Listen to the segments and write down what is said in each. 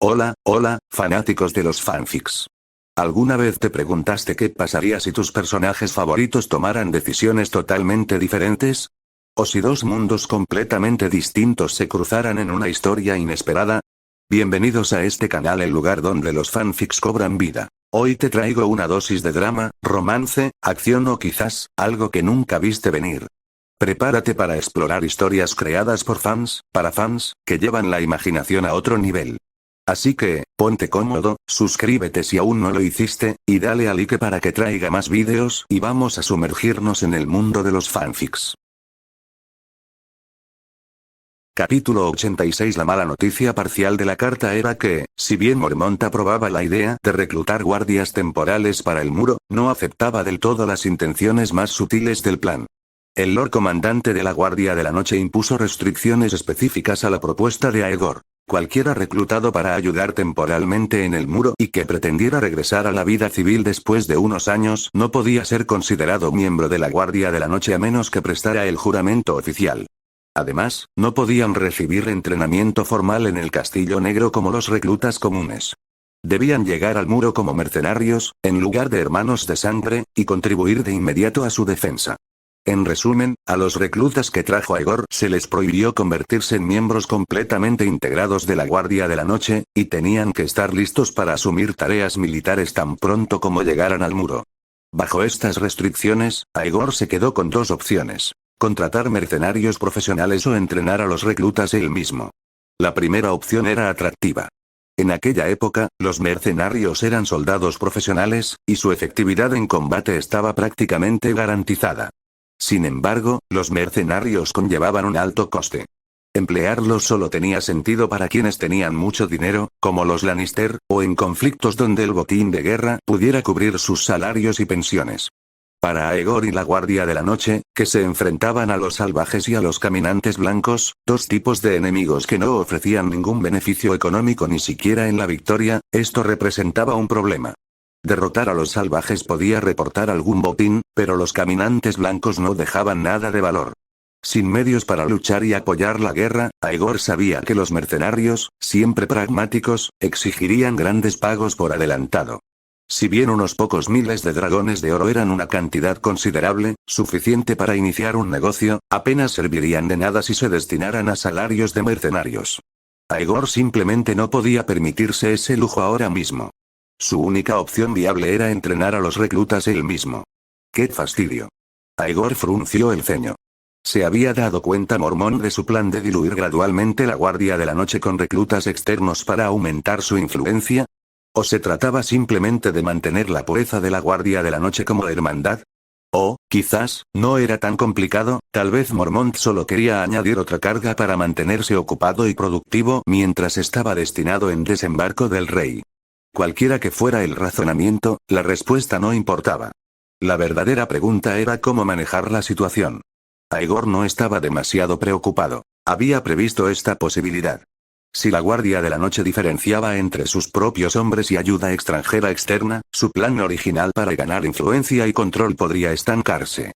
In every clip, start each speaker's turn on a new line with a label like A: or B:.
A: Hola, hola, fanáticos de los fanfics. ¿Alguna vez te preguntaste qué pasaría si tus personajes favoritos tomaran decisiones totalmente diferentes? ¿O si dos mundos completamente distintos se cruzaran en una historia inesperada? Bienvenidos a este canal, el lugar donde los fanfics cobran vida. Hoy te traigo una dosis de drama, romance, acción o quizás, algo que nunca viste venir. Prepárate para explorar historias creadas por fans, para fans, que llevan la imaginación a otro nivel. Así que, ponte cómodo, suscríbete si aún no lo hiciste, y dale a like para que traiga más vídeos y vamos a sumergirnos en el mundo de los fanfics. Capítulo 86. La mala noticia parcial de la carta era que, si bien Mormont aprobaba la idea de reclutar guardias temporales para el muro, no aceptaba del todo las intenciones más sutiles del plan. El Lord Comandante de la Guardia de la Noche impuso restricciones específicas a la propuesta de Aegor. Cualquiera reclutado para ayudar temporalmente en el muro y que pretendiera regresar a la vida civil después de unos años no podía ser considerado miembro de la Guardia de la Noche a menos que prestara el juramento oficial. Además, no podían recibir entrenamiento formal en el Castillo Negro como los reclutas comunes. Debían llegar al muro como mercenarios, en lugar de hermanos de sangre, y contribuir de inmediato a su defensa. En resumen, a los reclutas que trajo Aegor se les prohibió convertirse en miembros completamente integrados de la Guardia de la Noche, y tenían que estar listos para asumir tareas militares tan pronto como llegaran al muro. Bajo estas restricciones, Aegor se quedó con dos opciones: contratar mercenarios profesionales o entrenar a los reclutas él mismo. La primera opción era atractiva. En aquella época, los mercenarios eran soldados profesionales, y su efectividad en combate estaba prácticamente garantizada. Sin embargo, los mercenarios conllevaban un alto coste. Emplearlos solo tenía sentido para quienes tenían mucho dinero, como los Lannister, o en conflictos donde el botín de guerra pudiera cubrir sus salarios y pensiones. Para Aegor y la Guardia de la Noche, que se enfrentaban a los salvajes y a los caminantes blancos, dos tipos de enemigos que no ofrecían ningún beneficio económico ni siquiera en la victoria, esto representaba un problema. Derrotar a los salvajes podía reportar algún botín, pero los caminantes blancos no dejaban nada de valor. Sin medios para luchar y apoyar la guerra, Aegor sabía que los mercenarios, siempre pragmáticos, exigirían grandes pagos por adelantado. Si bien unos pocos miles de dragones de oro eran una cantidad considerable, suficiente para iniciar un negocio, apenas servirían de nada si se destinaran a salarios de mercenarios. Aegor simplemente no podía permitirse ese lujo ahora mismo. Su única opción viable era entrenar a los reclutas él mismo. ¡Qué fastidio! Aegor frunció el ceño. ¿Se había dado cuenta Mormont de su plan de diluir gradualmente la Guardia de la Noche con reclutas externos para aumentar su influencia? ¿O se trataba simplemente de mantener la pureza de la Guardia de la Noche como hermandad? O, quizás, no era tan complicado, tal vez Mormont solo quería añadir otra carga para mantenerse ocupado y productivo mientras estaba destinado en Desembarco del Rey. Cualquiera que fuera el razonamiento, la respuesta no importaba. La verdadera pregunta era cómo manejar la situación. Aegor no estaba demasiado preocupado. Había previsto esta posibilidad. Si la Guardia de la Noche diferenciaba entre sus propios hombres y ayuda extranjera externa, su plan original para ganar influencia y control podría estancarse.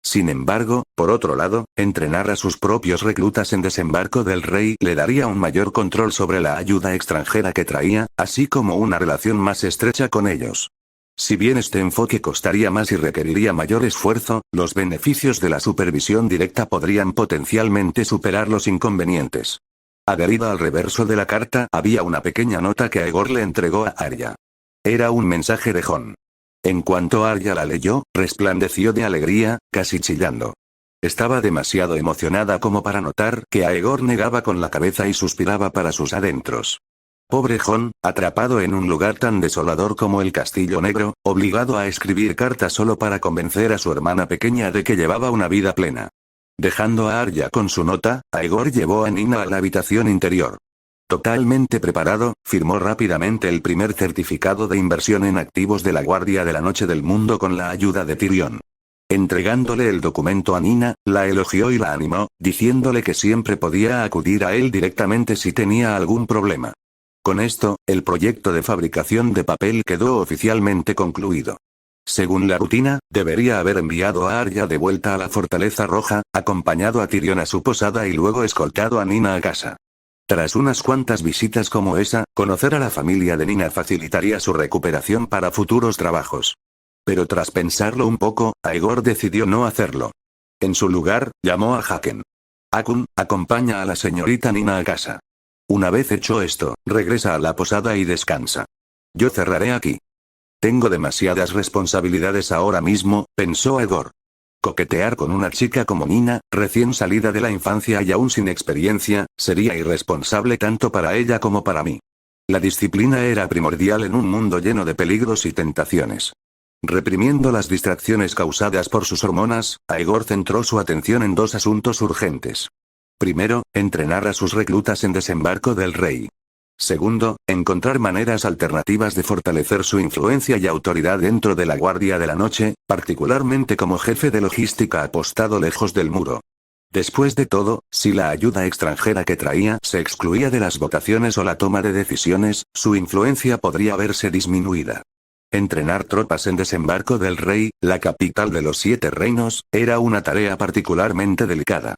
A: Sin embargo, por otro lado, entrenar a sus propios reclutas en Desembarco del Rey le daría un mayor control sobre la ayuda extranjera que traía, así como una relación más estrecha con ellos. Si bien este enfoque costaría más y requeriría mayor esfuerzo, los beneficios de la supervisión directa podrían potencialmente superar los inconvenientes. Adherida al reverso de la carta había una pequeña nota que Aegor le entregó a Arya. Era un mensaje de Jon. En cuanto Arya la leyó, resplandeció de alegría, casi chillando. Estaba demasiado emocionada como para notar que Aegor negaba con la cabeza y suspiraba para sus adentros. Pobre Jon, atrapado en un lugar tan desolador como el Castillo Negro, obligado a escribir cartas solo para convencer a su hermana pequeña de que llevaba una vida plena. Dejando a Arya con su nota, Aegor llevó a Nina a la habitación interior. Totalmente preparado, firmó rápidamente el primer certificado de inversión en activos de la Guardia de la Noche del Mundo con la ayuda de Tyrion. Entregándole el documento a Nina, la elogió y la animó, diciéndole que siempre podía acudir a él directamente si tenía algún problema. Con esto, el proyecto de fabricación de papel quedó oficialmente concluido. Según la rutina, debería haber enviado a Arya de vuelta a la Fortaleza Roja, acompañado a Tyrion a su posada y luego escoltado a Nina a casa. Tras unas cuantas visitas como esa, conocer a la familia de Nina facilitaría su recuperación para futuros trabajos. Pero tras pensarlo un poco, Aegor decidió no hacerlo. En su lugar, llamó a Haken. Akun, acompaña a la señorita Nina a casa. Una vez hecho esto, regresa a la posada y descansa. Yo cerraré aquí. Tengo demasiadas responsabilidades ahora mismo, pensó Aegor. Coquetear con una chica como Nina, recién salida de la infancia y aún sin experiencia, sería irresponsable tanto para ella como para mí. La disciplina era primordial en un mundo lleno de peligros y tentaciones. Reprimiendo las distracciones causadas por sus hormonas, Aegor centró su atención en dos asuntos urgentes. Primero, entrenar a sus reclutas en Desembarco del Rey. Segundo, encontrar maneras alternativas de fortalecer su influencia y autoridad dentro de la Guardia de la Noche, particularmente como jefe de logística apostado lejos del muro. Después de todo, si la ayuda extranjera que traía se excluía de las votaciones o la toma de decisiones, su influencia podría verse disminuida. Entrenar tropas en Desembarco del Rey, la capital de los 7 reinos, era una tarea particularmente delicada.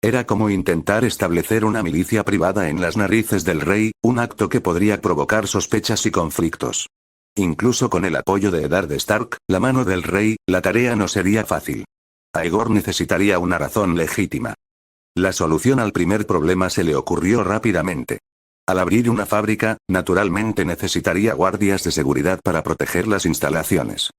A: Era como intentar establecer una milicia privada en las narices del rey, un acto que podría provocar sospechas y conflictos. Incluso con el apoyo de Eddard Stark, la mano del rey, la tarea no sería fácil. Aegor necesitaría una razón legítima. La solución al primer problema se le ocurrió rápidamente. Al abrir una fábrica, naturalmente necesitaría guardias de seguridad para proteger las instalaciones.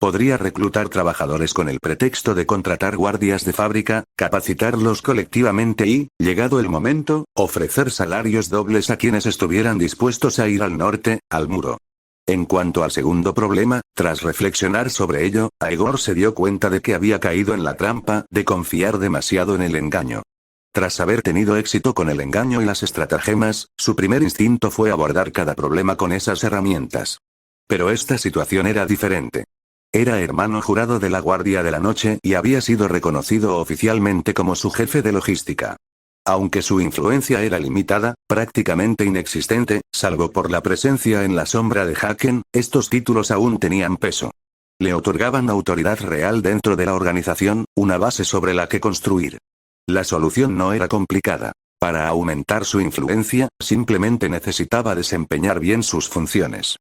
A: Podría reclutar trabajadores con el pretexto de contratar guardias de fábrica, capacitarlos colectivamente y, llegado el momento, ofrecer salarios dobles a quienes estuvieran dispuestos a ir al norte, al muro. En cuanto al segundo problema, tras reflexionar sobre ello, Aegor se dio cuenta de que había caído en la trampa de confiar demasiado en el engaño. Tras haber tenido éxito con el engaño y las estratagemas, su primer instinto fue abordar cada problema con esas herramientas. Pero esta situación era diferente. Era hermano jurado de la Guardia de la Noche y había sido reconocido oficialmente como su jefe de logística. Aunque su influencia era limitada, prácticamente inexistente, salvo por la presencia en la sombra de Haken, estos títulos aún tenían peso. Le otorgaban autoridad real dentro de la organización, una base sobre la que construir. La solución no era complicada. Para aumentar su influencia, simplemente necesitaba desempeñar bien sus funciones.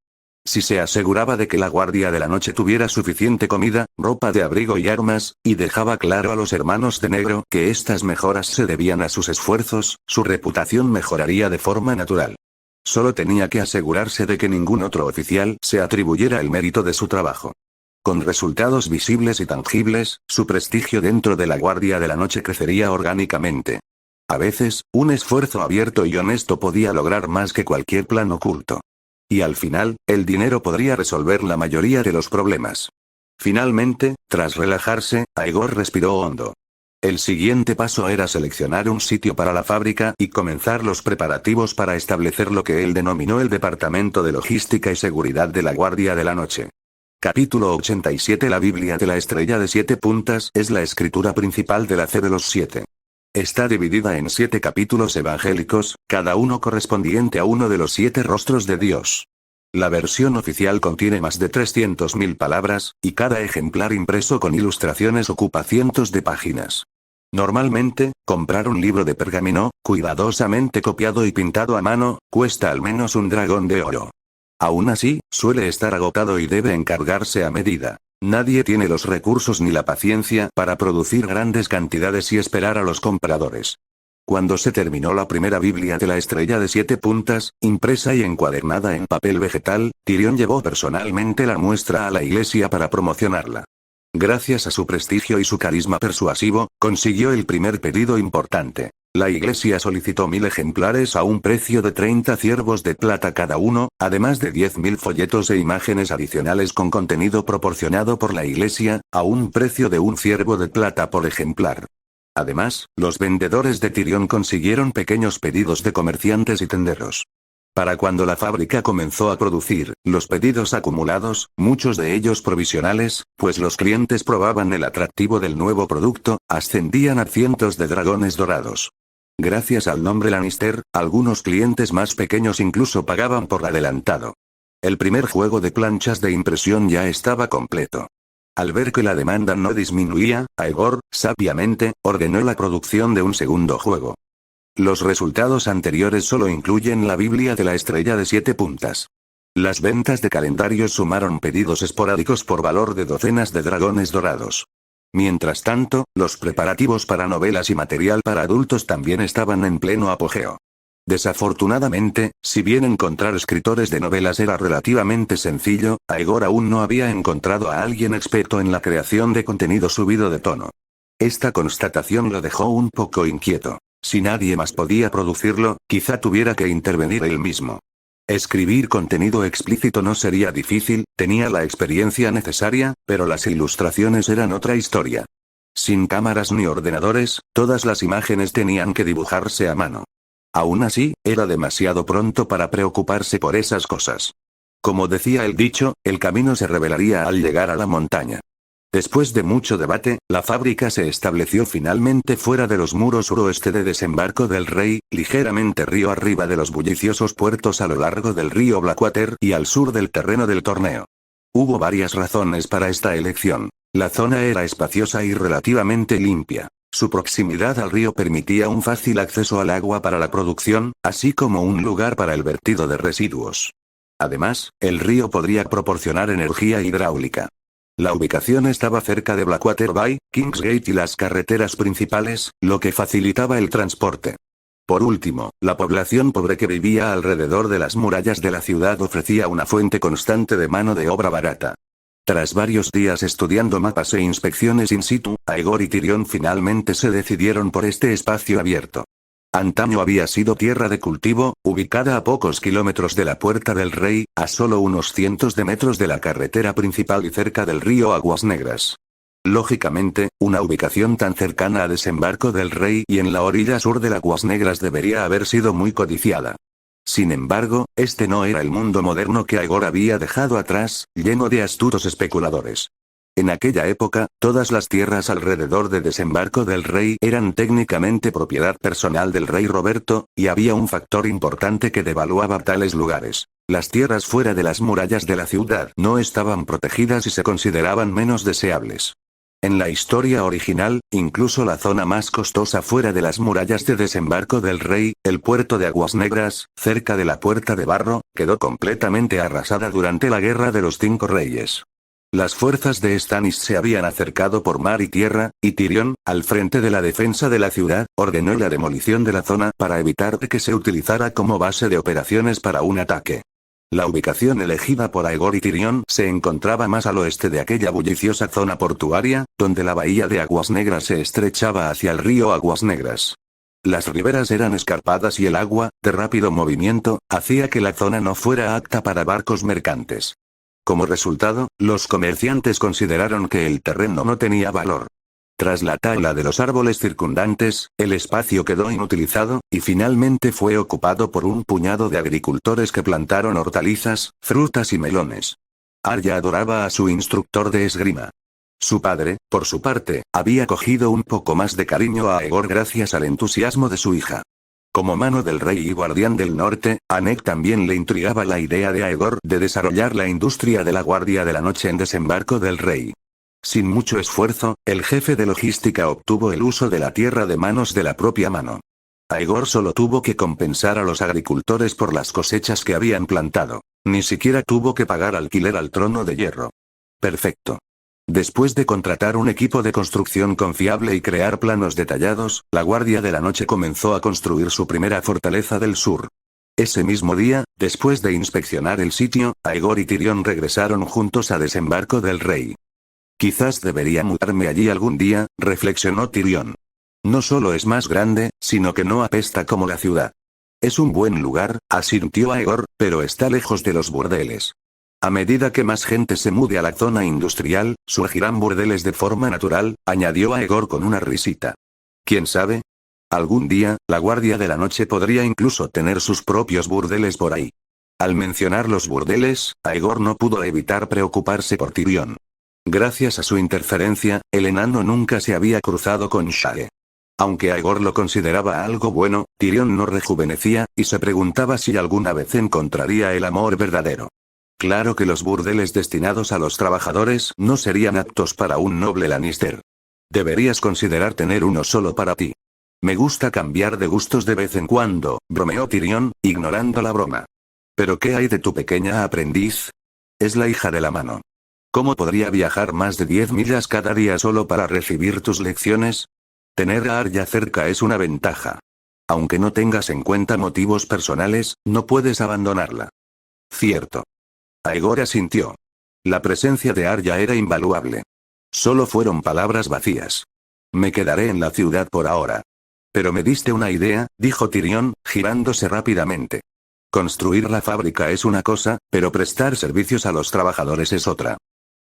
A: Si se aseguraba de que la Guardia de la Noche tuviera suficiente comida, ropa de abrigo y armas, y dejaba claro a los hermanos de negro que estas mejoras se debían a sus esfuerzos, su reputación mejoraría de forma natural. Solo tenía que asegurarse de que ningún otro oficial se atribuyera el mérito de su trabajo. Con resultados visibles y tangibles, su prestigio dentro de la Guardia de la Noche crecería orgánicamente. A veces, un esfuerzo abierto y honesto podía lograr más que cualquier plan oculto. Y al final, el dinero podría resolver la mayoría de los problemas. Finalmente, tras relajarse, Aegor respiró hondo. El siguiente paso era seleccionar un sitio para la fábrica y comenzar los preparativos para establecer lo que él denominó el Departamento de Logística y Seguridad de la Guardia de la Noche. Capítulo 87. La Biblia de la Estrella de 7 puntas es la escritura principal de la C de los 7. Está dividida en 7 capítulos evangélicos, cada uno correspondiente a uno de los 7 rostros de Dios. La versión oficial contiene más de 300.000 palabras, y cada ejemplar impreso con ilustraciones ocupa cientos de páginas. Normalmente, comprar un libro de pergamino, cuidadosamente copiado y pintado a mano, cuesta al menos un dragón de oro. Aún así, suele estar agotado y debe encargarse a medida. Nadie tiene los recursos ni la paciencia para producir grandes cantidades y esperar a los compradores. Cuando se terminó la primera Biblia de la Estrella de 7 puntas, impresa y encuadernada en papel vegetal, Tyrion llevó personalmente la muestra a la iglesia para promocionarla. Gracias a su prestigio y su carisma persuasivo, consiguió el primer pedido importante. La iglesia solicitó 1000 ejemplares a un precio de 30 ciervos de plata cada uno, además de 10.000 folletos e imágenes adicionales con contenido proporcionado por la iglesia, a un precio de un ciervo de plata por ejemplar. Además, los vendedores de Tyrion consiguieron pequeños pedidos de comerciantes y tenderos. Para cuando la fábrica comenzó a producir, los pedidos acumulados, muchos de ellos provisionales, pues los clientes probaban el atractivo del nuevo producto, ascendían a cientos de dragones dorados. Gracias al nombre Lannister, algunos clientes más pequeños incluso pagaban por adelantado. El primer juego de planchas de impresión ya estaba completo. Al ver que la demanda no disminuía, Aegor, sabiamente, ordenó la producción de un segundo juego. Los resultados anteriores solo incluyen la Biblia de la Estrella de 7 puntas. Las ventas de calendarios sumaron pedidos esporádicos por valor de docenas de dragones dorados. Mientras tanto, los preparativos para novelas y material para adultos también estaban en pleno apogeo. Desafortunadamente, si bien encontrar escritores de novelas era relativamente sencillo, Aegor aún no había encontrado a alguien experto en la creación de contenido subido de tono. Esta constatación lo dejó un poco inquieto. Si nadie más podía producirlo, quizá tuviera que intervenir él mismo. Escribir contenido explícito no sería difícil, tenía la experiencia necesaria, pero las ilustraciones eran otra historia. Sin cámaras ni ordenadores, todas las imágenes tenían que dibujarse a mano. Aún así, era demasiado pronto para preocuparse por esas cosas. Como decía el dicho, el camino se revelaría al llegar a la montaña. Después de mucho debate, la fábrica se estableció finalmente fuera de los muros suroeste de Desembarco del Rey, ligeramente río arriba de los bulliciosos puertos a lo largo del río Blackwater y al sur del terreno del torneo. Hubo varias razones para esta elección. La zona era espaciosa y relativamente limpia. Su proximidad al río permitía un fácil acceso al agua para la producción, así como un lugar para el vertido de residuos. Además, el río podría proporcionar energía hidráulica. La ubicación estaba cerca de Blackwater Bay, Kingsgate y las carreteras principales, lo que facilitaba el transporte. Por último, la población pobre que vivía alrededor de las murallas de la ciudad ofrecía una fuente constante de mano de obra barata. Tras varios días estudiando mapas e inspecciones in situ, Aegor y Tyrion finalmente se decidieron por este espacio abierto. Antaño había sido tierra de cultivo, ubicada a pocos kilómetros de la Puerta del Rey, a solo unos cientos de metros de la carretera principal y cerca del río Aguas Negras. Lógicamente, una ubicación tan cercana a Desembarco del Rey y en la orilla sur de Aguas Negras debería haber sido muy codiciada. Sin embargo, este no era el mundo moderno que Aegor había dejado atrás, lleno de astutos especuladores. En aquella época, todas las tierras alrededor de Desembarco del Rey eran técnicamente propiedad personal del rey Roberto, y había un factor importante que devaluaba tales lugares. Las tierras fuera de las murallas de la ciudad no estaban protegidas y se consideraban menos deseables. En la historia original, incluso la zona más costosa fuera de las murallas de Desembarco del Rey, el puerto de Aguas Negras, cerca de la Puerta de Barro, quedó completamente arrasada durante la Guerra de los 5 Reyes. Las fuerzas de Stannis se habían acercado por mar y tierra, y Tyrion, al frente de la defensa de la ciudad, ordenó la demolición de la zona para evitar que se utilizara como base de operaciones para un ataque. La ubicación elegida por Aegor y Tyrion se encontraba más al oeste de aquella bulliciosa zona portuaria, donde la bahía de Aguas Negras se estrechaba hacia el río Aguas Negras. Las riberas eran escarpadas y el agua, de rápido movimiento, hacía que la zona no fuera apta para barcos mercantes. Como resultado, los comerciantes consideraron que el terreno no tenía valor. Tras la tala de los árboles circundantes, el espacio quedó inutilizado, y finalmente fue ocupado por un puñado de agricultores que plantaron hortalizas, frutas y melones. Arya adoraba a su instructor de esgrima. Su padre, por su parte, había cogido un poco más de cariño a Aegor gracias al entusiasmo de su hija. Como mano del rey y guardián del norte, a Ned también le intrigaba la idea de Aegor de desarrollar la industria de la guardia de la noche en Desembarco del Rey. Sin mucho esfuerzo, el jefe de logística obtuvo el uso de la tierra de manos de la propia mano. Aegor solo tuvo que compensar a los agricultores por las cosechas que habían plantado. Ni siquiera tuvo que pagar alquiler al trono de hierro. Perfecto. Después de contratar un equipo de construcción confiable y crear planos detallados, la Guardia de la Noche comenzó a construir su primera fortaleza del sur. Ese mismo día, después de inspeccionar el sitio, Aegor y Tyrion regresaron juntos a Desembarco del Rey. Quizás debería mudarme allí algún día, reflexionó Tyrion. No solo es más grande, sino que no apesta como la ciudad. Es un buen lugar, asintió Aegor, pero está lejos de los burdeles. A medida que más gente se mude a la zona industrial, surgirán burdeles de forma natural, añadió Aegor con una risita. ¿Quién sabe? Algún día, la Guardia de la Noche podría incluso tener sus propios burdeles por ahí. Al mencionar los burdeles, Aegor no pudo evitar preocuparse por Tyrion. Gracias a su interferencia, el enano nunca se había cruzado con Shae. Aunque Aegor lo consideraba algo bueno, Tyrion no rejuvenecía, y se preguntaba si alguna vez encontraría el amor verdadero. Claro que los burdeles destinados a los trabajadores no serían aptos para un noble Lannister. Deberías considerar tener uno solo para ti. Me gusta cambiar de gustos de vez en cuando, bromeó Tyrion, ignorando la broma. ¿Pero qué hay de tu pequeña aprendiz? Es la hija de la mano. ¿Cómo podría viajar más de 10 millas cada día solo para recibir tus lecciones? Tener a Arya cerca es una ventaja. Aunque no tengas en cuenta motivos personales, no puedes abandonarla. Cierto. Aegor asintió. La presencia de Arya era invaluable. Solo fueron palabras vacías. Me quedaré en la ciudad por ahora. Pero me diste una idea, dijo Tyrion, girándose rápidamente. Construir la fábrica es una cosa, pero prestar servicios a los trabajadores es otra.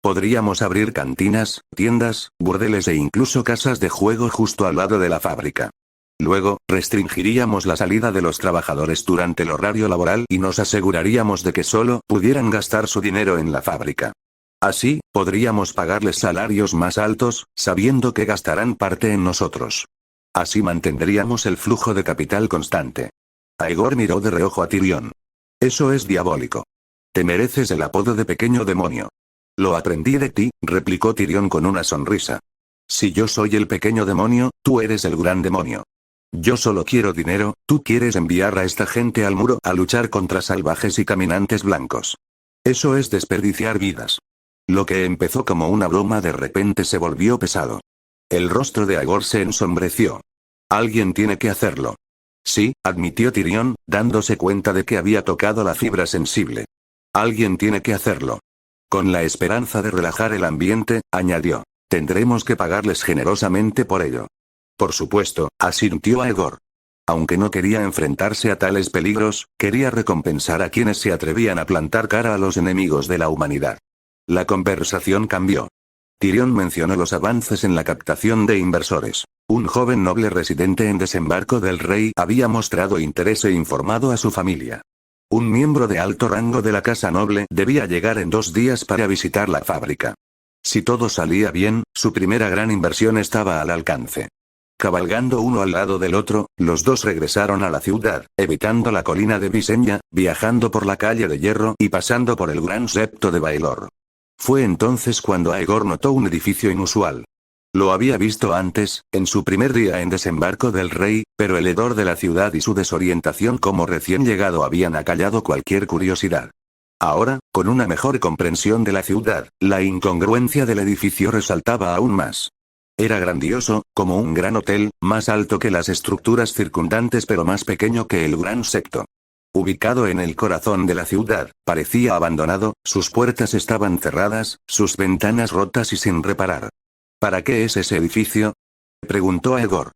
A: Podríamos abrir cantinas, tiendas, burdeles e incluso casas de juego justo al lado de la fábrica. Luego, restringiríamos la salida de los trabajadores durante el horario laboral y nos aseguraríamos de que solo pudieran gastar su dinero en la fábrica. Así, podríamos pagarles salarios más altos, sabiendo que gastarán parte en nosotros. Así mantendríamos el flujo de capital constante. Aegor miró de reojo a Tyrion. Eso es diabólico. Te mereces el apodo de pequeño demonio. Lo aprendí de ti, replicó Tyrion con una sonrisa. Si yo soy el pequeño demonio, tú eres el gran demonio. Yo solo quiero dinero, tú quieres enviar a esta gente al muro a luchar contra salvajes y caminantes blancos. Eso es desperdiciar vidas. Lo que empezó como una broma de repente se volvió pesado. El rostro de Aegor se ensombreció. Alguien tiene que hacerlo. Sí, admitió Tyrion, dándose cuenta de que había tocado la fibra sensible. Alguien tiene que hacerlo. Con la esperanza de relajar el ambiente, añadió. Tendremos que pagarles generosamente por ello. Por supuesto, asintió Aegor. Aunque no quería enfrentarse a tales peligros, quería recompensar a quienes se atrevían a plantar cara a los enemigos de la humanidad. La conversación cambió. Tyrion mencionó los avances en la captación de inversores. Un joven noble residente en Desembarco del Rey había mostrado interés e informado a su familia. Un miembro de alto rango de la Casa Noble debía llegar en 2 días para visitar la fábrica. Si todo salía bien, su primera gran inversión estaba al alcance. Cabalgando uno al lado del otro, los dos regresaron a la ciudad, evitando la colina de Visenya, viajando por la calle de Hierro y pasando por el gran septo de Baelor. Fue entonces cuando Aegor notó un edificio inusual. Lo había visto antes, en su primer día en Desembarco del Rey, pero el hedor de la ciudad y su desorientación como recién llegado habían acallado cualquier curiosidad. Ahora, con una mejor comprensión de la ciudad, la incongruencia del edificio resaltaba aún más. Era grandioso, como un gran hotel, más alto que las estructuras circundantes pero más pequeño que el gran septo. Ubicado en el corazón de la ciudad, parecía abandonado, sus puertas estaban cerradas, sus ventanas rotas y sin reparar. ¿Para qué es ese edificio?, preguntó Aegor.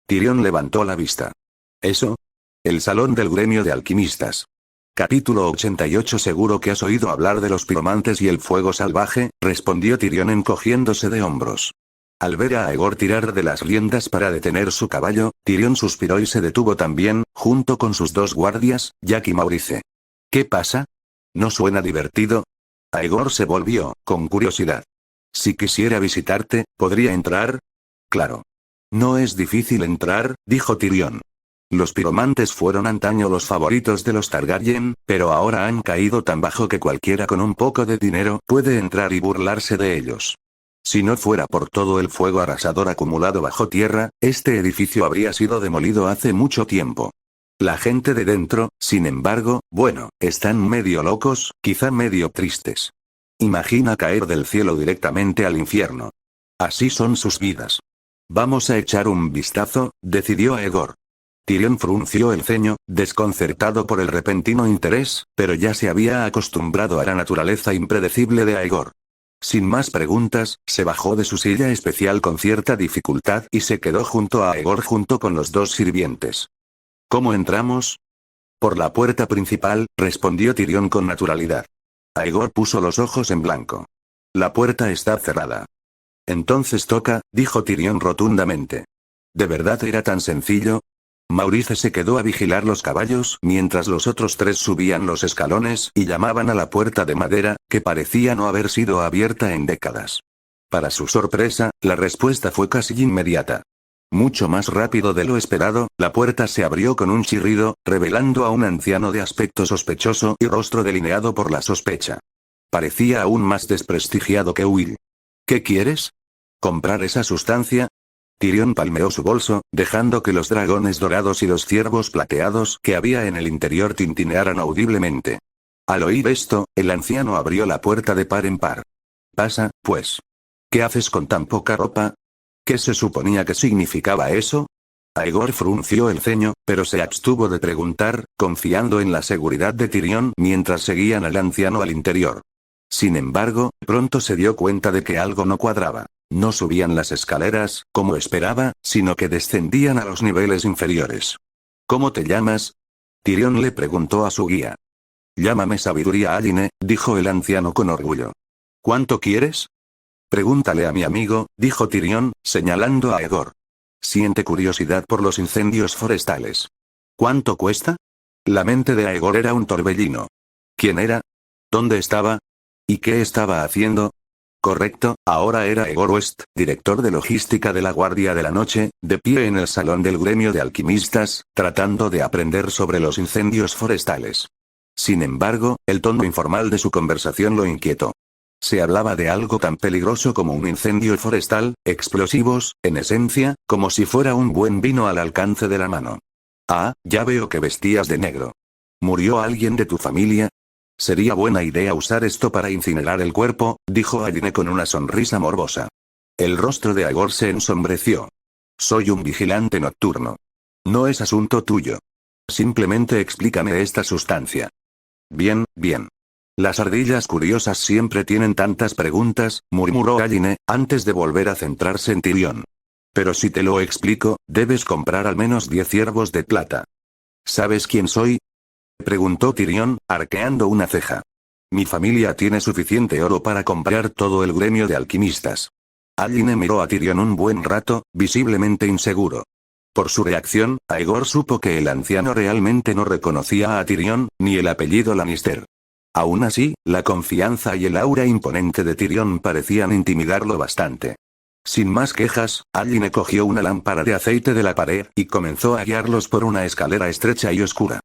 A: Tyrion levantó la vista. ¿Eso? El salón del gremio de alquimistas. Capítulo 88. Seguro que has oído hablar de los piromantes y el fuego salvaje, respondió Tyrion encogiéndose de hombros. Al ver a Aegor tirar de las riendas para detener su caballo, Tyrion suspiró y se detuvo también, junto con sus 2 guardias, Jack y Maurice. ¿Qué pasa? ¿No suena divertido? Aegor se volvió, con curiosidad. Si quisiera visitarte, ¿podría entrar? Claro. No es difícil entrar, dijo Tyrion. Los piromantes fueron antaño los favoritos de los Targaryen, pero ahora han caído tan bajo que cualquiera con un poco de dinero puede entrar y burlarse de ellos. Si no fuera por todo el fuego arrasador acumulado bajo tierra, este edificio habría sido demolido hace mucho tiempo. La gente de dentro, sin embargo, bueno, están medio locos, quizá medio tristes. Imagina caer del cielo directamente al infierno. Así son sus vidas. Vamos a echar un vistazo, decidió Aegor. Tyrion frunció el ceño, desconcertado por el repentino interés, pero ya se había acostumbrado a la naturaleza impredecible de Aegor. Sin más preguntas, se bajó de su silla especial con cierta dificultad y se quedó junto a Aegor junto con los 2 sirvientes. ¿Cómo entramos? Por la puerta principal, respondió Tyrion con naturalidad. Aegor puso los ojos en blanco. La puerta está cerrada. Entonces toca, dijo Tyrion rotundamente. ¿De verdad era tan sencillo? Maurice se quedó a vigilar los caballos mientras los otros 3 subían los escalones y llamaban a la puerta de madera, que parecía no haber sido abierta en décadas. Para su sorpresa, la respuesta fue casi inmediata. Mucho más rápido de lo esperado, la puerta se abrió con un chirrido, revelando a un anciano de aspecto sospechoso y rostro delineado por la sospecha. Parecía aún más desprestigiado que Will. ¿Qué quieres? ¿Comprar esa sustancia? Tyrion palmeó su bolso, dejando que los dragones dorados y los ciervos plateados que había en el interior tintinearan audiblemente. Al oír esto, el anciano abrió la puerta de par en par. Pasa, pues. ¿Qué haces con tan poca ropa? ¿Qué se suponía que significaba eso? Aegor frunció el ceño, pero se abstuvo de preguntar, confiando en la seguridad de Tyrion mientras seguían al anciano al interior. Sin embargo, pronto se dio cuenta de que algo no cuadraba. No subían las escaleras, como esperaba, sino que descendían a los niveles inferiores. ¿Cómo te llamas? Tyrion le preguntó a su guía. Llámame Sabiduría Alline, dijo el anciano con orgullo. ¿Cuánto quieres? Pregúntale a mi amigo, dijo Tyrion, señalando a Aegor. Siente curiosidad por los incendios forestales. ¿Cuánto cuesta? La mente de Aegor era un torbellino. ¿Quién era? ¿Dónde estaba? ¿Y qué estaba haciendo? Correcto, ahora era Aegor West, director de logística de la Guardia de la Noche, de pie en el salón del gremio de alquimistas, tratando de aprender sobre los incendios forestales. Sin embargo, el tono informal de su conversación lo inquietó. Se hablaba de algo tan peligroso como un incendio forestal, explosivos, en esencia, como si fuera un buen vino al alcance de la mano. Ah, ya veo que vestías de negro. ¿Murió alguien de tu familia? Sería buena idea usar esto para incinerar el cuerpo, dijo Alline con una sonrisa morbosa. El rostro de Aegor se ensombreció. Soy un vigilante nocturno. No es asunto tuyo. Simplemente explícame esta sustancia. Bien, bien. Las ardillas curiosas siempre tienen tantas preguntas, murmuró Alline, antes de volver a centrarse en Tyrion. Pero si te lo explico, debes comprar al menos 10 ciervos de plata. ¿Sabes quién soy? Preguntó Tyrion, arqueando una ceja. Mi familia tiene suficiente oro para comprar todo el gremio de alquimistas. Alline miró a Tyrion un buen rato, visiblemente inseguro. Por su reacción, Aegor supo que el anciano realmente no reconocía a Tyrion, ni el apellido Lannister. Aún así, la confianza y el aura imponente de Tyrion parecían intimidarlo bastante. Sin más quejas, Alline cogió una lámpara de aceite de la pared y comenzó a guiarlos por una escalera estrecha y oscura.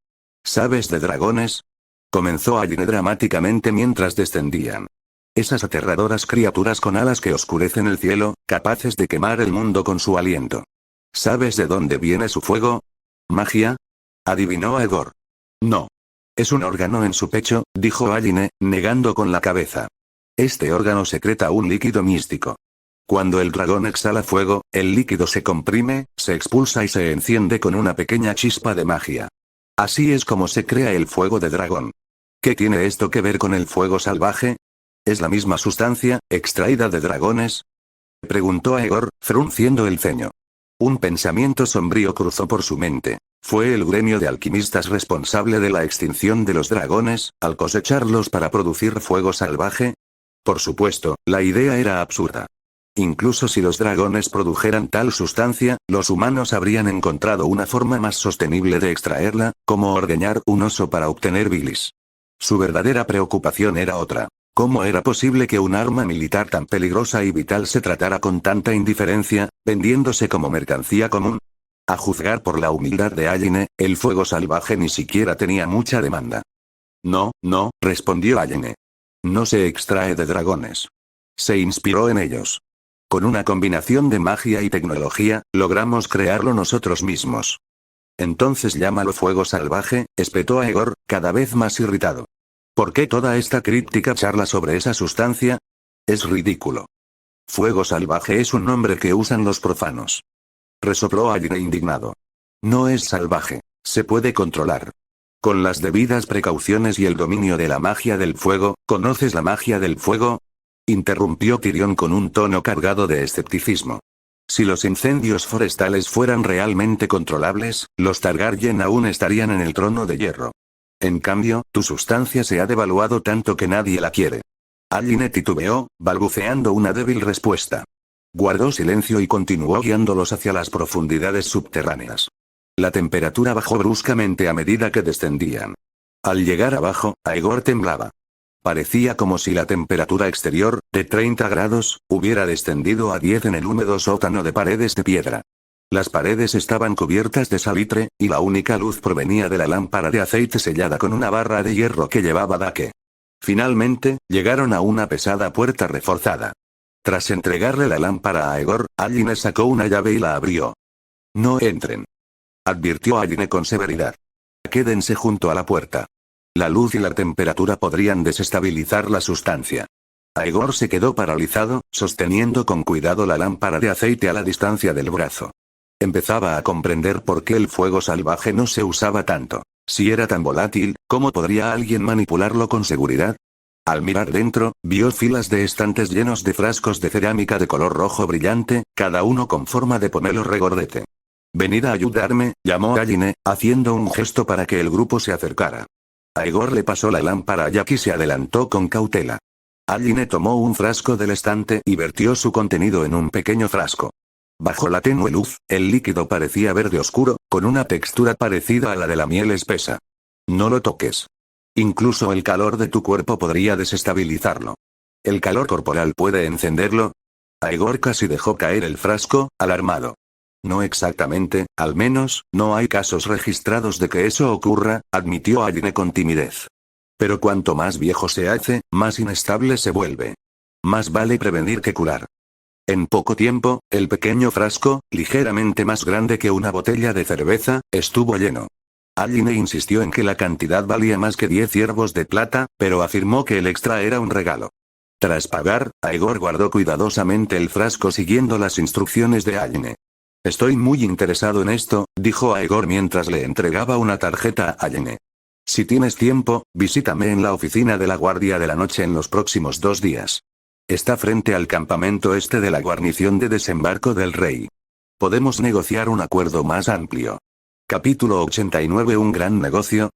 A: ¿Sabes de dragones? Comenzó Alline dramáticamente mientras descendían. Esas aterradoras criaturas con alas que oscurecen el cielo, capaces de quemar el mundo con su aliento. ¿Sabes de dónde viene su fuego? ¿Magia? Adivinó Aegor. No. Es un órgano en su pecho, dijo Alline, negando con la cabeza. Este órgano secreta un líquido místico. Cuando el dragón exhala fuego, el líquido se comprime, se expulsa y se enciende con una pequeña chispa de magia. Así es como se crea el fuego de dragón. ¿Qué tiene esto que ver con el fuego salvaje? ¿Es la misma sustancia, extraída de dragones? Preguntó Aegor, frunciendo el ceño. Un pensamiento sombrío cruzó por su mente. ¿Fue el gremio de alquimistas responsable de la extinción de los dragones, al cosecharlos para producir fuego salvaje? Por supuesto, la idea era absurda. Incluso si los dragones produjeran tal sustancia, los humanos habrían encontrado una forma más sostenible de extraerla, como ordeñar un oso para obtener bilis. Su verdadera preocupación era otra. ¿Cómo era posible que un arma militar tan peligrosa y vital se tratara con tanta indiferencia, vendiéndose como mercancía común? A juzgar por la humildad de Alline, el fuego salvaje ni siquiera tenía mucha demanda. No, no, respondió Alline. No se extrae de dragones. Se inspiró en ellos. Con una combinación de magia y tecnología, logramos crearlo nosotros mismos. Entonces llámalo fuego salvaje, espetó Aegor, cada vez más irritado. ¿Por qué toda esta críptica charla sobre esa sustancia? Es ridículo. Fuego salvaje es un nombre que usan los profanos. Resopló Alline indignado. No es salvaje. Se puede controlar. Con las debidas precauciones y el dominio de la magia del fuego, ¿conoces la magia del fuego? Interrumpió Tyrion con un tono cargado de escepticismo. Si los incendios forestales fueran realmente controlables, los Targaryen aún estarían en el trono de hierro. En cambio, tu sustancia se ha devaluado tanto que nadie la quiere. Alline titubeó, balbuceando una débil respuesta. Guardó silencio y continuó guiándolos hacia las profundidades subterráneas. La temperatura bajó bruscamente a medida que descendían. Al llegar abajo, Aegor temblaba. Parecía como si la temperatura exterior, de 30 grados, hubiera descendido a 10 en el húmedo sótano de paredes de piedra. Las paredes estaban cubiertas de salitre, y la única luz provenía de la lámpara de aceite sellada con una barra de hierro que llevaba Dake. Finalmente, llegaron a una pesada puerta reforzada. Tras entregarle la lámpara a Aegor, Aline sacó una llave y la abrió. No entren, advirtió Aline con severidad. Quédense junto a la puerta. La luz y la temperatura podrían desestabilizar la sustancia. Aegor se quedó paralizado, sosteniendo con cuidado la lámpara de aceite a la distancia del brazo. Empezaba a comprender por qué el fuego salvaje no se usaba tanto. Si era tan volátil, ¿cómo podría alguien manipularlo con seguridad? Al mirar dentro, vio filas de estantes llenos de frascos de cerámica de color rojo brillante, cada uno con forma de pomelo regordete. «Venid a ayudarme», llamó Aline, haciendo un gesto para que el grupo se acercara. Aegor le pasó la lámpara a Jack y se adelantó con cautela. Aline tomó un frasco del estante y vertió su contenido en un pequeño frasco. Bajo la tenue luz, el líquido parecía verde oscuro, con una textura parecida a la de la miel espesa. «No lo toques. Incluso el calor de tu cuerpo podría desestabilizarlo. El calor corporal puede encenderlo». Aegor casi dejó caer el frasco, alarmado. «No exactamente, al menos, no hay casos registrados de que eso ocurra», admitió Aline con timidez. «Pero cuanto más viejo se hace, más inestable se vuelve. Más vale prevenir que curar». En poco tiempo, el pequeño frasco, ligeramente más grande que una botella de cerveza, estuvo lleno. Aline insistió en que la cantidad valía más que 10 ciervos de plata, pero afirmó que el extra era un regalo. Tras pagar, Aegor guardó cuidadosamente el frasco siguiendo las instrucciones de Aline. «Estoy muy interesado en esto», dijo Aegor mientras le entregaba una tarjeta a Aline. «Si tienes tiempo, visítame en la oficina de la Guardia de la Noche en los próximos 2 días. Está frente al campamento este de la guarnición de desembarco del rey. Podemos negociar un acuerdo más amplio». Capítulo 89. Un gran negocio.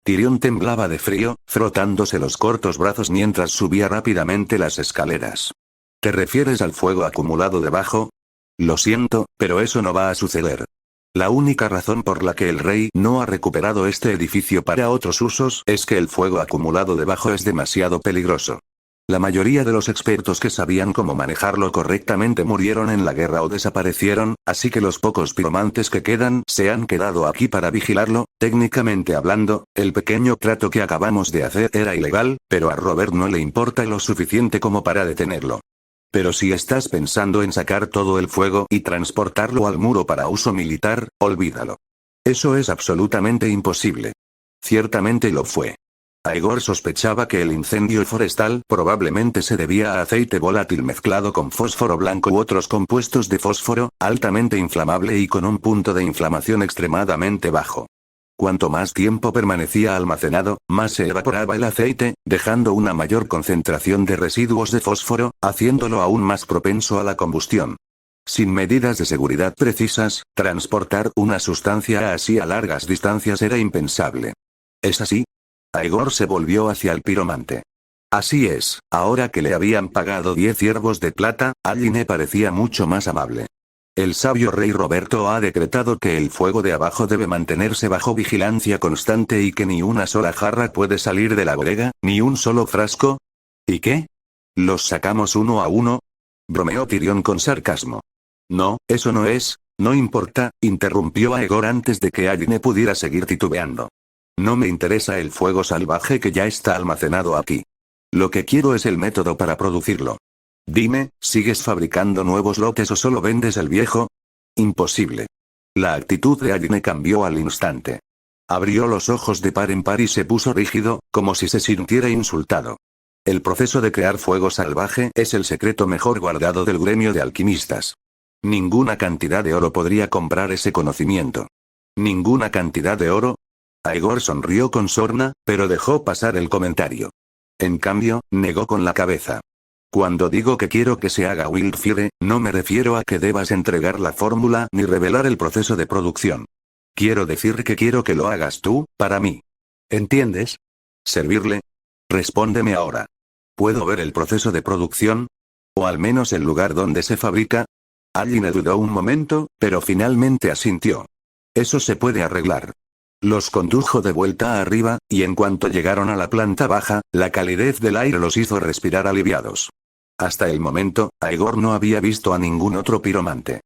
A: Tyrion temblaba de frío, frotándose los cortos brazos mientras subía rápidamente las escaleras. ¿Te refieres al fuego acumulado debajo? Lo siento, pero eso no va a suceder. La única razón por la que el rey no ha recuperado este edificio para otros usos es que el fuego acumulado debajo es demasiado peligroso. La mayoría de los expertos que sabían cómo manejarlo correctamente murieron en la guerra o desaparecieron, así que los pocos piromantes que quedan se han quedado aquí para vigilarlo. Técnicamente hablando, el pequeño trato que acabamos de hacer era ilegal, pero a Robert no le importa lo suficiente como para detenerlo. Pero si estás pensando en sacar todo el fuego y transportarlo al muro para uso militar, olvídalo. Eso es absolutamente imposible. Ciertamente lo fue. Aegor sospechaba que el incendio forestal probablemente se debía a aceite volátil mezclado con fósforo blanco u otros compuestos de fósforo, altamente inflamable y con un punto de inflamación extremadamente bajo. Cuanto más tiempo permanecía almacenado, más se evaporaba el aceite, dejando una mayor concentración de residuos de fósforo, haciéndolo aún más propenso a la combustión. Sin medidas de seguridad precisas, transportar una sustancia así a largas distancias era impensable. ¿Es así? Aegor se volvió hacia el piromante. Así es, ahora que le habían pagado 10 ciervos de plata, Aline parecía mucho más amable. El sabio rey Roberto ha decretado que el fuego de abajo debe mantenerse bajo vigilancia constante y que ni una sola jarra puede salir de la bodega, ni un solo frasco. ¿Y qué? ¿Los sacamos uno a uno? Bromeó Tyrion con sarcasmo. No, eso no es, no importa, interrumpió Aegor antes de que Aline pudiera seguir titubeando. No me interesa el fuego salvaje que ya está almacenado aquí. Lo que quiero es el método para producirlo. Dime, ¿sigues fabricando nuevos lotes o solo vendes el viejo? Imposible. La actitud de Aline cambió al instante. Abrió los ojos de par en par y se puso rígido, como si se sintiera insultado. El proceso de crear fuego salvaje es el secreto mejor guardado del gremio de alquimistas. Ninguna cantidad de oro podría comprar ese conocimiento. ¿Ninguna cantidad de oro? Aegor sonrió con sorna, pero dejó pasar el comentario. En cambio, negó con la cabeza. Cuando digo que quiero que se haga Wildfire, no me refiero a que debas entregar la fórmula ni revelar el proceso de producción. Quiero decir que quiero que lo hagas tú, para mí. ¿Entiendes? ¿Servirle? Respóndeme ahora. ¿Puedo ver el proceso de producción? ¿O al menos el lugar donde se fabrica? Aline dudó un momento, pero finalmente asintió. Eso se puede arreglar. Los condujo de vuelta arriba, y en cuanto llegaron a la planta baja, la calidez del aire los hizo respirar aliviados. Hasta el momento, Aegor no había visto a ningún otro piromante.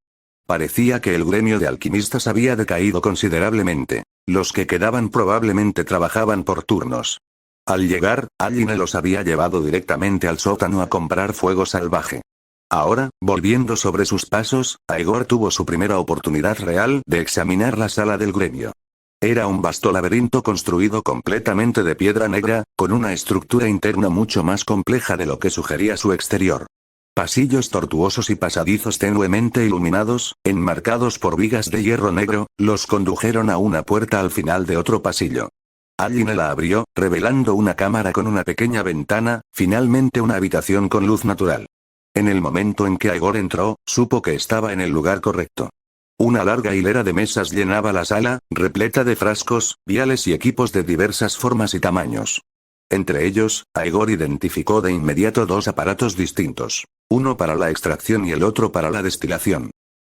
A: Parecía que el gremio de alquimistas había decaído considerablemente. Los que quedaban probablemente trabajaban por turnos. Al llegar, Aline los había llevado directamente al sótano a comprar fuego salvaje. Ahora, volviendo sobre sus pasos, Aegor tuvo su primera oportunidad real de examinar la sala del gremio. Era un vasto laberinto construido completamente de piedra negra, con una estructura interna mucho más compleja de lo que sugería su exterior. Pasillos tortuosos y pasadizos tenuemente iluminados, enmarcados por vigas de hierro negro, los condujeron a una puerta al final de otro pasillo. Aline la abrió, revelando una cámara con una pequeña ventana, finalmente una habitación con luz natural. En el momento en que Aegor entró, supo que estaba en el lugar correcto. Una larga hilera de mesas llenaba la sala, repleta de frascos, viales y equipos de diversas formas y tamaños. Entre ellos, Aegor identificó de inmediato dos aparatos distintos. Uno para la extracción y el otro para la destilación.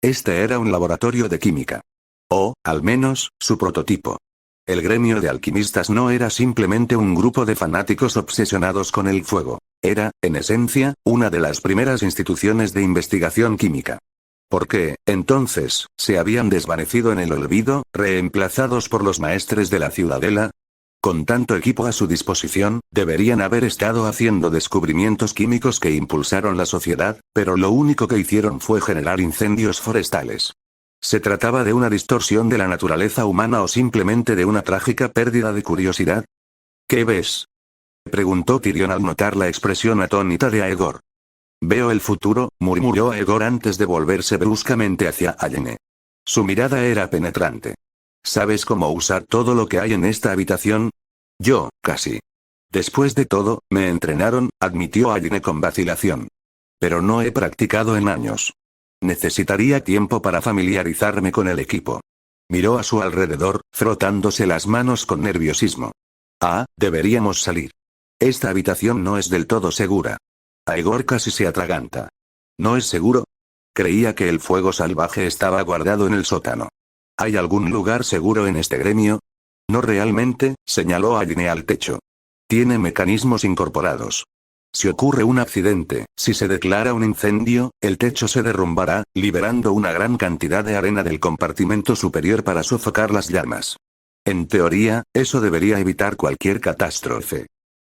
A: Este era un laboratorio de química. O, al menos, su prototipo. El gremio de alquimistas no era simplemente un grupo de fanáticos obsesionados con el fuego. Era, en esencia, una de las primeras instituciones de investigación química. ¿Por qué, entonces, se habían desvanecido en el olvido, reemplazados por los maestres de la ciudadela? Con tanto equipo a su disposición, deberían haber estado haciendo descubrimientos químicos que impulsaron la sociedad, pero lo único que hicieron fue generar incendios forestales. ¿Se trataba de una distorsión de la naturaleza humana o simplemente de una trágica pérdida de curiosidad? ¿Qué ves?, preguntó Tyrion al notar la expresión atónita de Aegor. Veo el futuro, murmuró Aegor antes de volverse bruscamente hacia Aline. Su mirada era penetrante. ¿Sabes cómo usar todo lo que hay en esta habitación? Yo, casi. Después de todo, me entrenaron, admitió Aline con vacilación. Pero no he practicado en años. Necesitaría tiempo para familiarizarme con el equipo. Miró a su alrededor, frotándose las manos con nerviosismo. Deberíamos salir. Esta habitación no es del todo segura. Aegor casi se atraganta. ¿No es seguro? Creía que el fuego salvaje estaba guardado en el sótano. ¿Hay algún lugar seguro en este gremio? No realmente, señaló Aline al techo. Tiene mecanismos incorporados. Si ocurre un accidente, si se declara un incendio, el techo se derrumbará, liberando una gran cantidad de arena del compartimento superior para sofocar las llamas. En teoría, eso debería evitar cualquier catástrofe.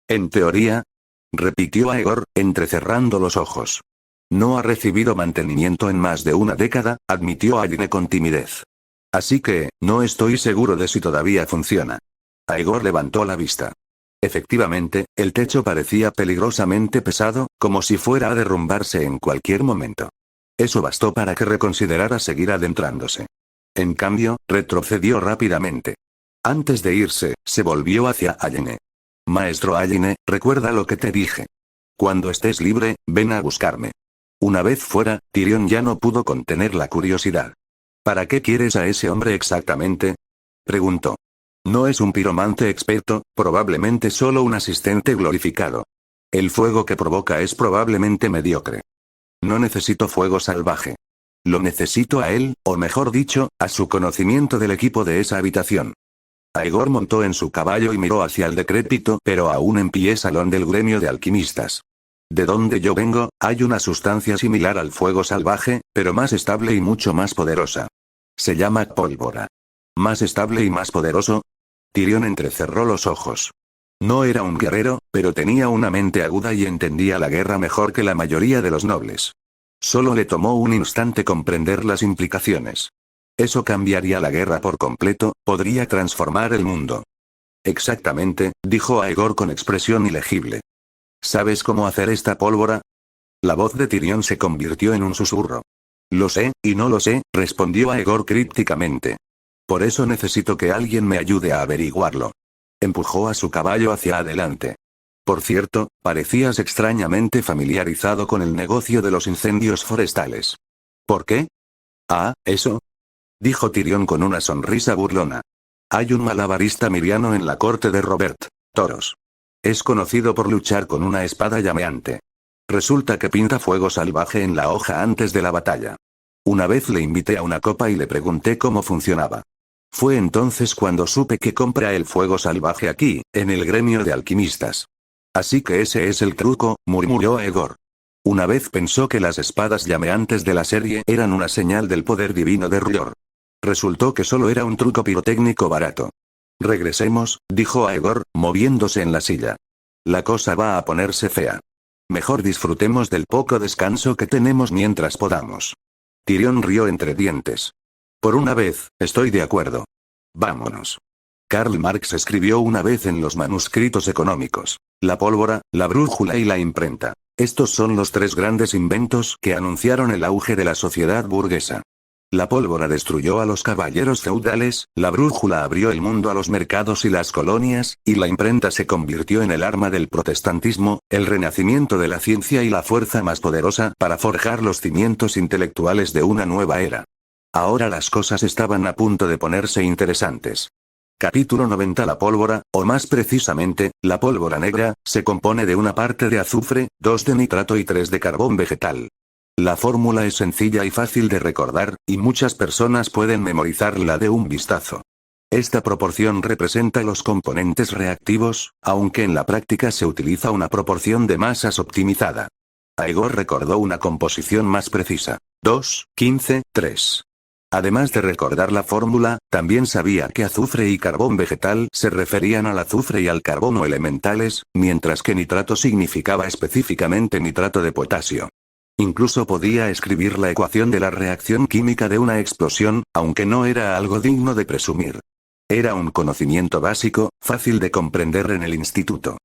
A: En teoría, repitió Aegor, entrecerrando los ojos. No ha recibido mantenimiento en más de una década, admitió Aline con timidez. Así que, no estoy seguro de si todavía funciona. Aegor levantó la vista. Efectivamente, el techo parecía peligrosamente pesado, como si fuera a derrumbarse en cualquier momento. Eso bastó para que reconsiderara seguir adentrándose. En cambio, retrocedió rápidamente. Antes de irse, se volvió hacia Aline. Maestro Aline, recuerda lo que te dije. Cuando estés libre, ven a buscarme. Una vez fuera, Tyrion ya no pudo contener la curiosidad. ¿Para qué quieres a ese hombre exactamente?, preguntó. No es un piromante experto, probablemente solo un asistente glorificado. El fuego que provoca es probablemente mediocre. No necesito fuego salvaje. Lo necesito a él, o mejor dicho, a su conocimiento del equipo de esa habitación. Aegor montó en su caballo y miró hacia el decrépito pero aún en pie salón del gremio de alquimistas. De donde yo vengo, hay una sustancia similar al fuego salvaje, pero más estable y mucho más poderosa. Se llama pólvora. ¿Más estable y más poderoso? Tyrion entrecerró los ojos. No era un guerrero, pero tenía una mente aguda y entendía la guerra mejor que la mayoría de los nobles. Solo le tomó un instante comprender las implicaciones. Eso cambiaría la guerra por completo, podría transformar el mundo. Exactamente, dijo Aegor con expresión ilegible. ¿Sabes cómo hacer esta pólvora? La voz de Tyrion se convirtió en un susurro. Lo sé, y no lo sé, respondió Aegor crípticamente. Por eso necesito que alguien me ayude a averiguarlo. Empujó a su caballo hacia adelante. Por cierto, parecías extrañamente familiarizado con el negocio de los incendios forestales. ¿Por qué? Eso, dijo Tyrion con una sonrisa burlona. Hay un malabarista miriano en la corte de Robert Toros. Es conocido por luchar con una espada llameante. Resulta que pinta fuego salvaje en la hoja antes de la batalla. Una vez le invité a una copa y le pregunté cómo funcionaba. Fue entonces cuando supe que compra el fuego salvaje aquí, en el gremio de alquimistas. Así que ese es el truco, murmuró Aegor. Una vez pensó que las espadas llameantes de la serie eran una señal del poder divino de R'hllor. Resultó que solo era un truco pirotécnico barato. Regresemos, dijo Aegor, moviéndose en la silla. La cosa va a ponerse fea. mejor disfrutemos del poco descanso que tenemos mientras podamos. Tyrion rió entre dientes. Por una vez, estoy de acuerdo. Vámonos. Karl Marx escribió una vez en los manuscritos económicos: la pólvora, la brújula y la imprenta. Estos son los tres grandes inventos que anunciaron el auge de la sociedad burguesa. La pólvora destruyó a los caballeros feudales, la brújula abrió el mundo a los mercados y las colonias, y la imprenta se convirtió en el arma del protestantismo, el renacimiento de la ciencia y la fuerza más poderosa para forjar los cimientos intelectuales de una nueva era. Ahora las cosas estaban a punto de ponerse interesantes. Capítulo 90. La pólvora, o más precisamente, la pólvora negra, se compone de una parte de azufre, 2 de nitrato y 3 de carbón vegetal. La fórmula es sencilla y fácil de recordar, y muchas personas pueden memorizarla de un vistazo. Esta proporción representa los componentes reactivos, aunque en la práctica se utiliza una proporción de masas optimizada. Aegor recordó una composición más precisa: 2, 15, 3. Además de recordar la fórmula, también sabía que azufre y carbón vegetal se referían al azufre y al carbono elementales, mientras que nitrato significaba específicamente nitrato de potasio. Incluso podía escribir la ecuación de la reacción química de una explosión, aunque no era algo digno de presumir. Era un conocimiento básico, fácil de comprender en el instituto.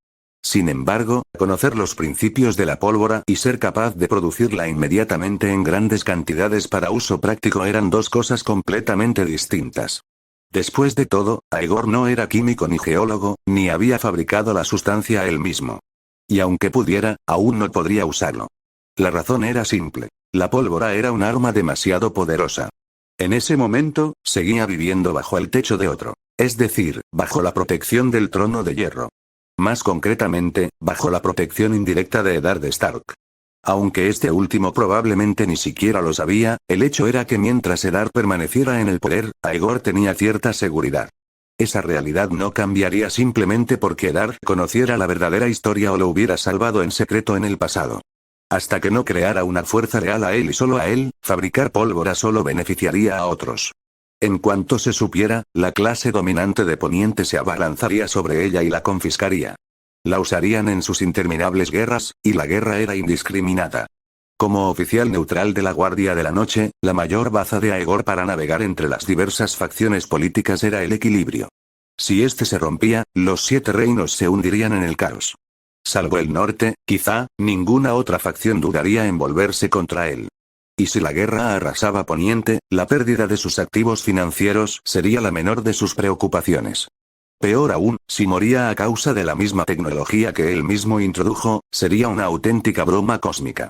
A: Sin embargo, conocer los principios de la pólvora y ser capaz de producirla inmediatamente en grandes cantidades para uso práctico eran dos cosas completamente distintas. Después de todo, Aegor no era químico ni geólogo, ni había fabricado la sustancia él mismo. Y aunque pudiera, aún no podría usarlo. La razón era simple: la pólvora era un arma demasiado poderosa. En ese momento, seguía viviendo bajo el techo de otro, es decir, bajo la protección del trono de hierro. Más concretamente, bajo la protección indirecta de Eddard Stark. Aunque este último probablemente ni siquiera lo sabía, el hecho era que mientras Eddard permaneciera en el poder, Aegor tenía cierta seguridad. Esa realidad no cambiaría simplemente porque Eddard conociera la verdadera historia o lo hubiera salvado en secreto en el pasado. Hasta que no creara una fuerza leal a él y solo a él, fabricar pólvora solo beneficiaría a otros. En cuanto se supiera, la clase dominante de Poniente se abalanzaría sobre ella y la confiscaría. La usarían en sus interminables guerras, y la guerra era indiscriminada. Como oficial neutral de la Guardia de la Noche, la mayor baza de Aegor para navegar entre las diversas facciones políticas era el equilibrio. Si este se rompía, los 7 reinos se hundirían en el caos. Salvo el norte, quizá, ninguna otra facción dudaría en volverse contra él. Y si la guerra arrasaba Poniente, la pérdida de sus activos financieros sería la menor de sus preocupaciones. Peor aún, si moría a causa de la misma tecnología que él mismo introdujo, sería una auténtica broma cósmica.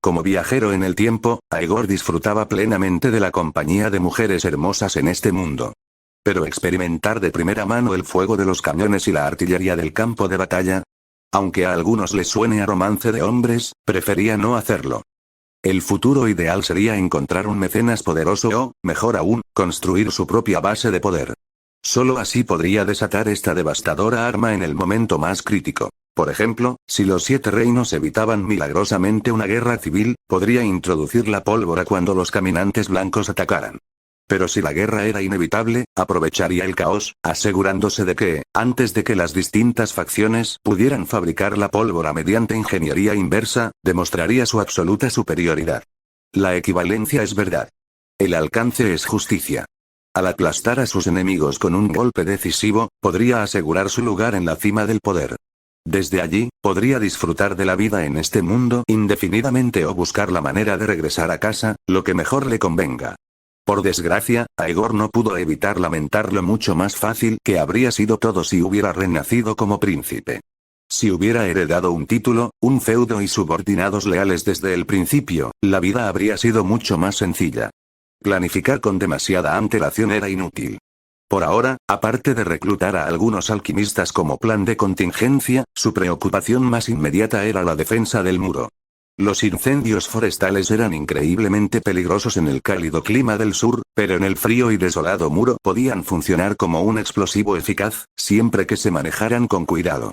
A: Como viajero en el tiempo, Aegor disfrutaba plenamente de la compañía de mujeres hermosas en este mundo. Pero experimentar de primera mano el fuego de los cañones y la artillería del campo de batalla, aunque a algunos les suene a romance de hombres, prefería no hacerlo. El futuro ideal sería encontrar un mecenas poderoso o, mejor aún, construir su propia base de poder. Solo así podría desatar esta devastadora arma en el momento más crítico. Por ejemplo, si los 7 reinos evitaban milagrosamente una guerra civil, podría introducir la pólvora cuando los caminantes blancos atacaran. Pero si la guerra era inevitable, aprovecharía el caos, asegurándose de que, antes de que las distintas facciones pudieran fabricar la pólvora mediante ingeniería inversa, demostraría su absoluta superioridad. La equivalencia es verdad. El alcance es justicia. Al aplastar a sus enemigos con un golpe decisivo, podría asegurar su lugar en la cima del poder. Desde allí, podría disfrutar de la vida en este mundo indefinidamente o buscar la manera de regresar a casa, lo que mejor le convenga. Por desgracia, Aegor no pudo evitar lamentar lo mucho más fácil que habría sido todo si hubiera renacido como príncipe. Si hubiera heredado un título, un feudo y subordinados leales desde el principio, la vida habría sido mucho más sencilla. Planificar con demasiada antelación era inútil. Por ahora, aparte de reclutar a algunos alquimistas como plan de contingencia, su preocupación más inmediata era la defensa del muro. Los incendios forestales eran increíblemente peligrosos en el cálido clima del sur, pero en el frío y desolado muro podían funcionar como un explosivo eficaz, siempre que se manejaran con cuidado.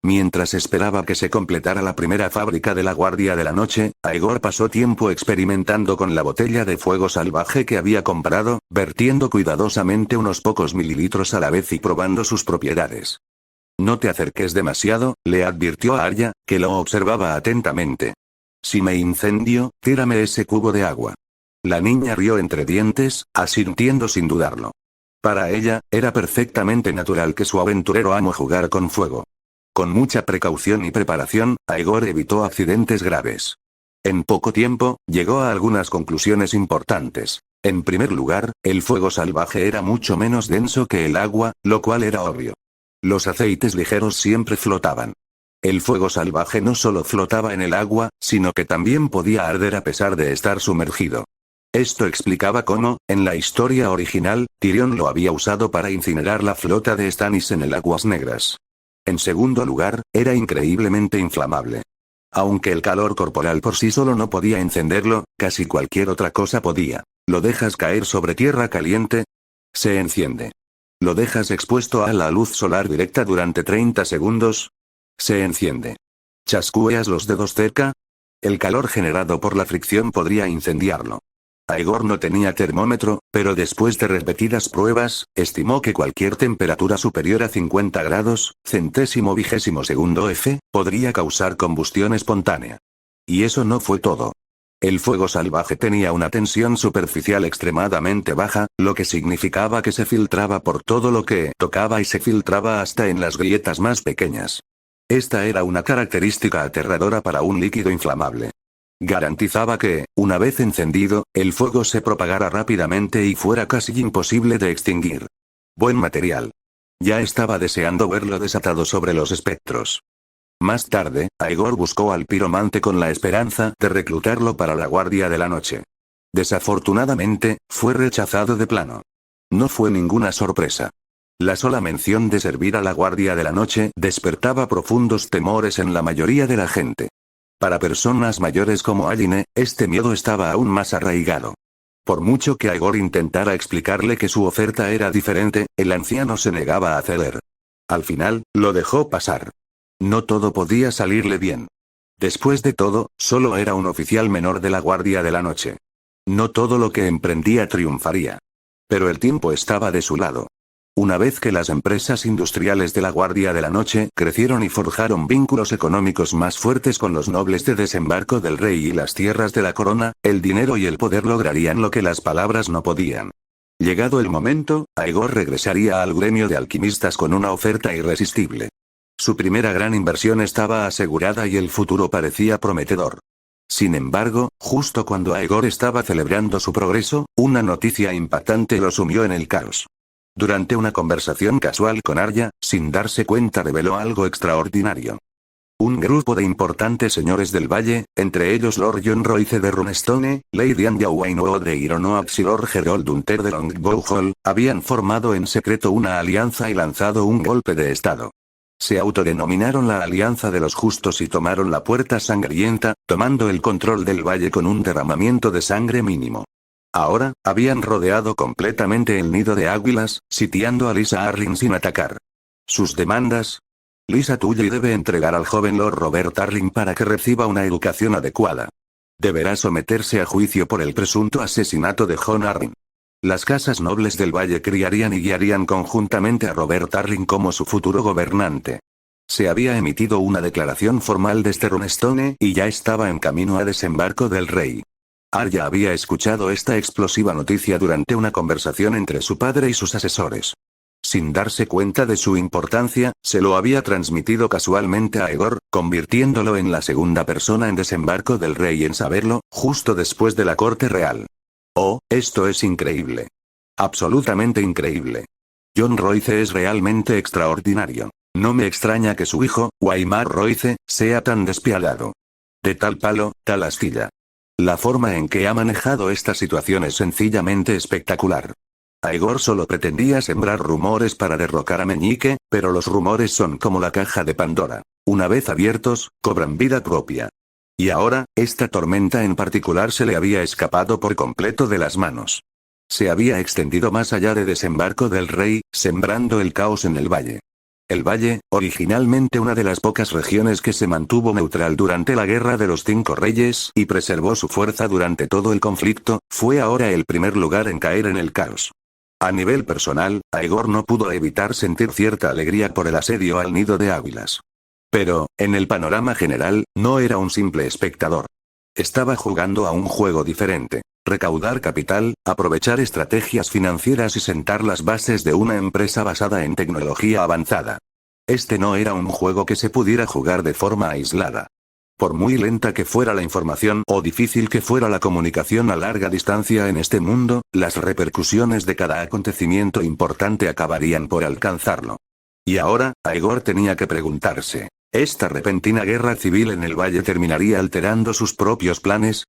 A: Mientras esperaba que se completara la primera fábrica de la Guardia de la Noche, Aegor pasó tiempo experimentando con la botella de fuego salvaje que había comprado, vertiendo cuidadosamente unos pocos mililitros a la vez y probando sus propiedades. No te acerques demasiado, le advirtió a Arya, que lo observaba atentamente. Si me incendio, tírame ese cubo de agua. La niña rió entre dientes, asintiendo sin dudarlo. Para ella, era perfectamente natural que su aventurero amo jugara con fuego. Con mucha precaución y preparación, Aegor evitó accidentes graves. En poco tiempo, llegó a algunas conclusiones importantes. En primer lugar, el fuego salvaje era mucho menos denso que el agua, lo cual era obvio. Los aceites ligeros siempre flotaban. El fuego salvaje no solo flotaba en el agua, sino que también podía arder a pesar de estar sumergido. Esto explicaba cómo, en la historia original, Tyrion lo había usado para incinerar la flota de Stannis en el Aguas Negras. En segundo lugar, era increíblemente inflamable. Aunque el calor corporal por sí solo no podía encenderlo, casi cualquier otra cosa podía. ¿Lo dejas caer sobre tierra caliente? Se enciende. ¿Lo dejas expuesto a la luz solar directa durante 30 segundos? Se enciende. ¿Chascueas los dedos cerca? El calor generado por la fricción podría incendiarlo. Aegor no tenía termómetro, pero después de repetidas pruebas, estimó que cualquier temperatura superior a 50 grados, centésimo vigésimo segundo F, podría causar combustión espontánea. Y eso no fue todo. El fuego salvaje tenía una tensión superficial extremadamente baja, lo que significaba que se filtraba por todo lo que tocaba y se filtraba hasta en las grietas más pequeñas. Esta era una característica aterradora para un líquido inflamable. Garantizaba que, una vez encendido, el fuego se propagara rápidamente y fuera casi imposible de extinguir. Buen material. Ya estaba deseando verlo desatado sobre los espectros. Más tarde, Aegor buscó al piromante con la esperanza de reclutarlo para la guardia de la noche. Desafortunadamente, fue rechazado de plano. No fue ninguna sorpresa. La sola mención de servir a la guardia de la noche despertaba profundos temores en la mayoría de la gente. Para personas mayores como Aline, este miedo estaba aún más arraigado. Por mucho que Aegor intentara explicarle que su oferta era diferente, el anciano se negaba a ceder. Al final, lo dejó pasar. No todo podía salirle bien. Después de todo, solo era un oficial menor de la Guardia de la Noche. No todo lo que emprendía triunfaría. Pero el tiempo estaba de su lado. Una vez que las empresas industriales de la Guardia de la Noche crecieron y forjaron vínculos económicos más fuertes con los nobles de desembarco del rey y las tierras de la corona, el dinero y el poder lograrían lo que las palabras no podían. Llegado el momento, Aegor regresaría al gremio de alquimistas con una oferta irresistible. Su primera gran inversión estaba asegurada y el futuro parecía prometedor. Sin embargo, justo cuando Aegor estaba celebrando su progreso, una noticia impactante lo sumió en el caos. Durante una conversación casual con Arya, sin darse cuenta reveló algo extraordinario. Un grupo de importantes señores del valle, entre ellos Lord Jon Royce de Runestone, Lady Anya Waynoo de Ironoax y Lord Gerald Hunter de Longbow Hall, habían formado en secreto una alianza y lanzado un golpe de estado. Se autodenominaron la Alianza de los Justos y tomaron la Puerta Sangrienta, tomando el control del valle con un derramamiento de sangre mínimo. Ahora, habían rodeado completamente el nido de águilas, sitiando a Lysa Arryn sin atacar. Sus demandas: Lysa Tully debe entregar al joven Lord Robert Arryn para que reciba una educación adecuada. Deberá someterse a juicio por el presunto asesinato de Jon Arryn. Las casas nobles del valle criarían y guiarían conjuntamente a Robert Arryn como su futuro gobernante. Se había emitido una declaración formal desde Runestone y ya estaba en camino a desembarco del rey. Arya había escuchado esta explosiva noticia durante una conversación entre su padre y sus asesores. Sin darse cuenta de su importancia, se lo había transmitido casualmente a Aegor, convirtiéndolo en la segunda persona en desembarco del rey en saberlo, justo después de la corte real. Oh, esto es increíble. Absolutamente increíble. Jon Royce es realmente extraordinario. No me extraña que su hijo, Waymar Royce, sea tan despiadado. De tal palo, tal astilla. La forma en que ha manejado esta situación es sencillamente espectacular. Aegor solo pretendía sembrar rumores para derrocar a Meñique, pero los rumores son como la caja de Pandora. Una vez abiertos, cobran vida propia. Y ahora, esta tormenta en particular se le había escapado por completo de las manos. Se había extendido más allá de desembarco del rey, sembrando el caos en el valle. El valle, originalmente una de las pocas regiones que se mantuvo neutral durante la Guerra de los Cinco Reyes y preservó su fuerza durante todo el conflicto, fue ahora el primer lugar en caer en el caos. A nivel personal, Aegor no pudo evitar sentir cierta alegría por el asedio al nido de águilas. Pero, en el panorama general, no era un simple espectador. Estaba jugando a un juego diferente. Recaudar capital, aprovechar estrategias financieras y sentar las bases de una empresa basada en tecnología avanzada. Este no era un juego que se pudiera jugar de forma aislada. Por muy lenta que fuera la información o difícil que fuera la comunicación a larga distancia en este mundo, las repercusiones de cada acontecimiento importante acabarían por alcanzarlo. Y ahora, Aegor tenía que preguntarse, ¿esta repentina guerra civil en el valle terminaría alterando sus propios planes?